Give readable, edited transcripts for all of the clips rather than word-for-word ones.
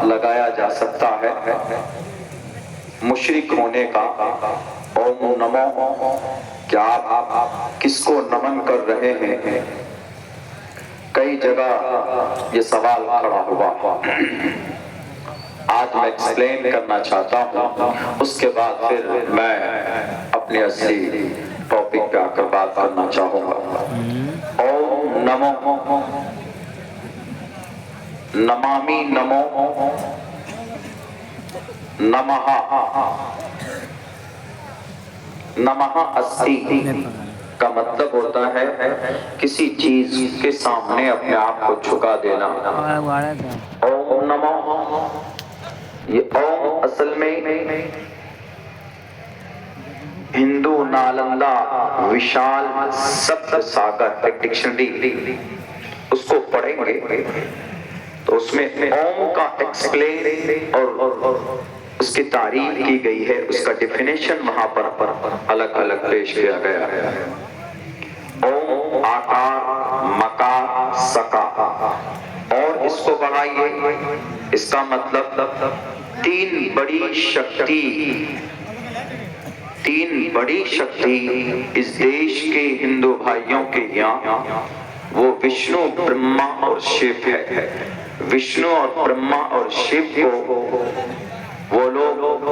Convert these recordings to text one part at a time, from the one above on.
लगाया जा सकता है मुशरिक होने का। ओम नमो, क्या आप किसको नमन कर रहे हैं? कई जगह ये सवाल खड़ा हुआ। आज मैं एक्सप्लेन करना चाहता हूँ, उसके बाद फिर मैं अपने असली टॉपिक पे आकर बात करना चाहूँगा। ओम नमो, नमामि नमो, नमः, नमः अस्ति का मतलब होता है किसी चीज के सामने अपने आप को झुका देना। ओम नमो, ये ओम असल में हिंदू नालंदा विशाल शब्द सागर एक डिक्शनरी, उसको पढ़ेंगे तो उसमें ओम का एक्सप्लेन और उसकी तारीफ की गई है, उसका डेफिनेशन वहां पर अलग अलग पेश किया गया है। ओम आकार, मकार, सकार, और इसको बढ़ाइए, इसका मतलब तीन बड़ी शक्ति इस देश के हिंदू भाइयों के यहाँ, वो विष्णु, ब्रह्मा और शिव है। विष्णु और ब्रह्मा और शिव को वो लोग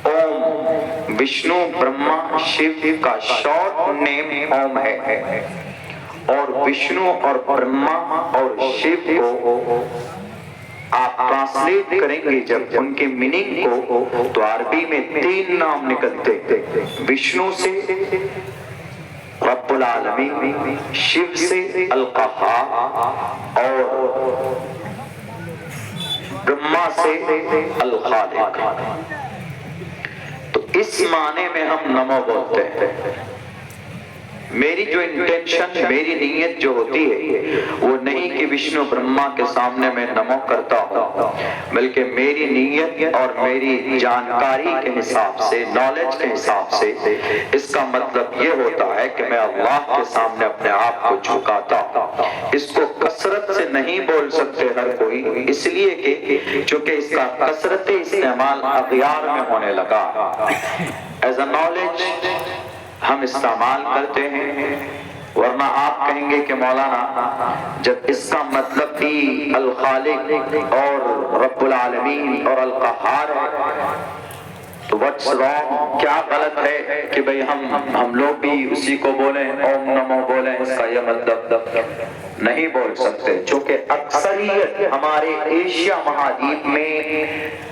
ओम, विष्णु ब्रह्मा शिव का शॉर्ट नेम ओम है, और विष्णु और ब्रह्मा और शिव को आप ट्रांसलेट करेंगे जब उनके मीनिंग को, तो अरबी में तीन नाम निकलते। विष्णु से रब्बुल आलमीन, शिव से अल कहार और ब्रह्मा से अल खालिक। तो इस माने में हम नमो बोलते हैं। मेरी जो इंटेंशन, मेरी नीयत जो होती है वो नहीं कि विष्णु ब्रह्मा के सामने मैं नमो करता हूँ, बल्कि मेरी नीयत और मेरी जानकारी के हिसाब से, नॉलेज के हिसाब से, इसका मतलब ये होता है कि मैं अल्लाह के सामने अपने आप को झुकाता हूँ। इसको कसरत से नहीं बोल सकते हर कोई, इसलिए कि चूंकि इसका कसरत इस्तेमाल अगयार में होने लगा। एज अ नॉलेज हम इस्तेमाल करते हैं, वरना आप कहेंगे कि मौलाना जब इसका मतलब भी अल खालिक और रब्बुल आलमीन और अल कहार है तो व्हाट्स रॉन्ग, क्या गलत है कि भाई हम लोग भी उसी को बोलें, ओम नमो बोलें? इसका यह मतलब नहीं बोल सकते, क्योंकि अक्सरियत हमारे एशिया महाद्वीप में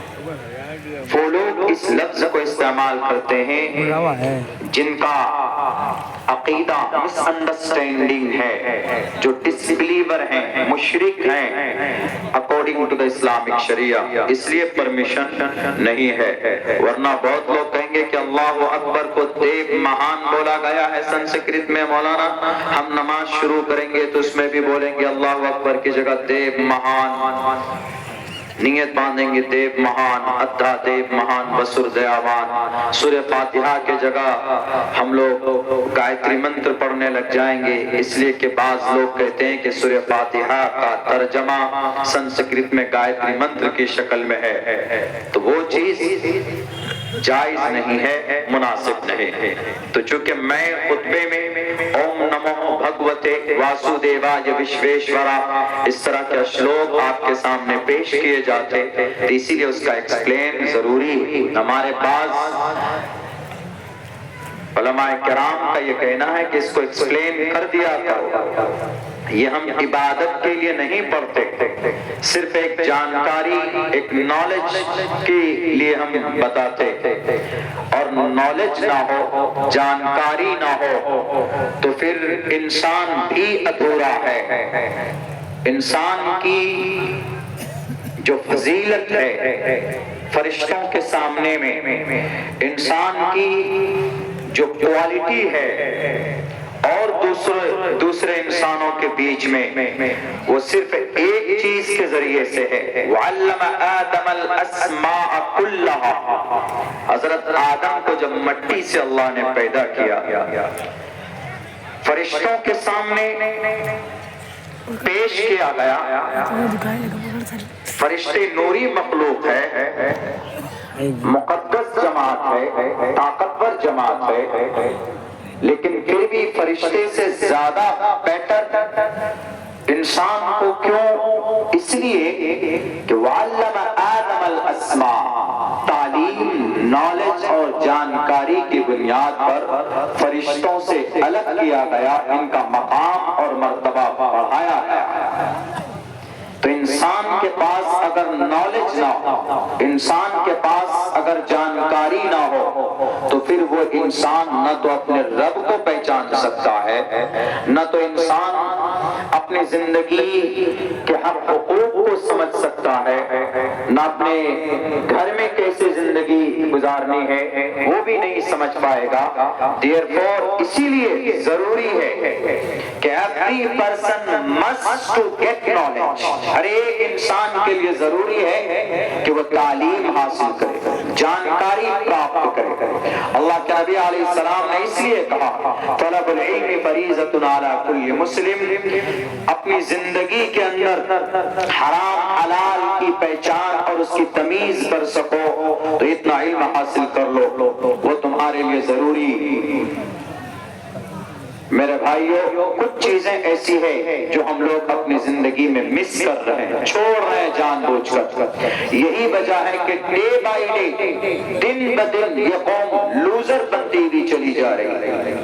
वो लोग इस लफ्ज को इस्तेमाल करते हैं जिनका अकीदा मिसअंडरस्टैंडिंग है, जो डिसबिलीवर हैं, मुशरिक हैं अकॉर्डिंग टू द इस्लामिक शरिया, इसलिए परमिशन नहीं है। वरना बहुत लोग कहेंगे कि अल्लाह अकबर को देव महान बोला गया है संस्कृत में। मौलाना हम नमाज शुरू करेंगे तो उसमें भी बोलेंगे अल्लाह अकबर की जगह देव महान, नियत बांधेंगे देव महान, अद्धा देव महान, बसुर दयावान। सूर्य फातिहा के जगह हम लोग गायत्री मंत्र पढ़ने लग जाएंगे, इसलिए कि बाज लोग कहते हैं कि सूर्य फातिहा का तर्जमा संस्कृत में गायत्री मंत्र की शक्ल में है, तो वो चीज जायज नहीं है, मुनासिब नहीं है। तो चूंकि मैं खुतबे में ओम नमो भगवते वासुदेवाय विश्वेश्वरा इस तरह के श्लोक आपके सामने पेश किए जाते, तो इसीलिए उसका एक्सप्लेन जरूरी। हमारे पास उलमाए किराम का ये कहना है कि इसको एक्सप्लेन कर दिया करो। ये हम इबादत के लिए नहीं पढ़ते, सिर्फ एक जानकारी, एक नॉलेज के लिए हम बताते। और नॉलेज ना हो, जानकारी ना हो, तो फिर इंसान भी अधूरा है। इंसान की जो फजीलत है फरिश्तों के सामने में, इंसान की जो क्वालिटी है और दूसरे इंसानों के बीच में, वो सिर्फ एक चीज के जरिए से है। वअल्लम आदमल अस्माअ कुल्लहा, हजरत आदम को जब मट्टी से अल्लाह ने पैदा किया, फरिश्तों के सामने पेश किया गया فرشتے نوری مخلوق ہے، مقدس جماعت ہے، طاقتور جماعت ہے، لیکن پھر بھی فرشتے سے زیادہ بیٹر انسان کو کیوں؟ اس لیے کہ وَعَلَّمَ آدَمَ الْأَسْمَاءَ، تعلیم، نالج اور جانکاری کی بنیاد پر فرشتوں سے الگ کیا گیا، ان کا مقام اور مرتبہ بڑھایا گیا۔ تو انسان کے پاس اگر نالج نہ ہو، انسان کے پاس اگر جانکاری نہ ہو، تو پھر وہ انسان نہ تو اپنے رب کو پہچان سکتا ہے، نہ تو انسان اپنی زندگی کے حق حقوق کو سمجھ سکتا ہے، نہ اپنے گھر میں کیسے زندگی گزارنی ہے وہ بھی نہیں سمجھ پائے گا۔ Therefore اسی لیے ضروری ہے کہ every person must to get knowledge، ہر ایک انسان کے لیے ضروری ہے کہ وہ تعلیم حاصل کرے، جانکاری پراپت کرے۔ اللہ کے نبی علیہ السلام نے اس لیے کہا طلب العلم فریضۃ علی کل مسلم، اپنی زندگی کے اندر حرام حلال کی پہچان اور اس کی تمیز کر سکو تو اتنا علم حاصل کر لو، وہ تمہارے لیے ضروری۔ میرے بھائیو، کچھ چیزیں ایسی ہیں جو ہم لوگ اپنی زندگی میں مس کر رہے ہیں، چھوڑ رہے ہیں جان بوجھ کر۔ یہی وجہ ہے کہ ڈے بائی ڈے، دن بدن یہ قوم لوزر بنتی ہوئی چلی جا رہی ہے۔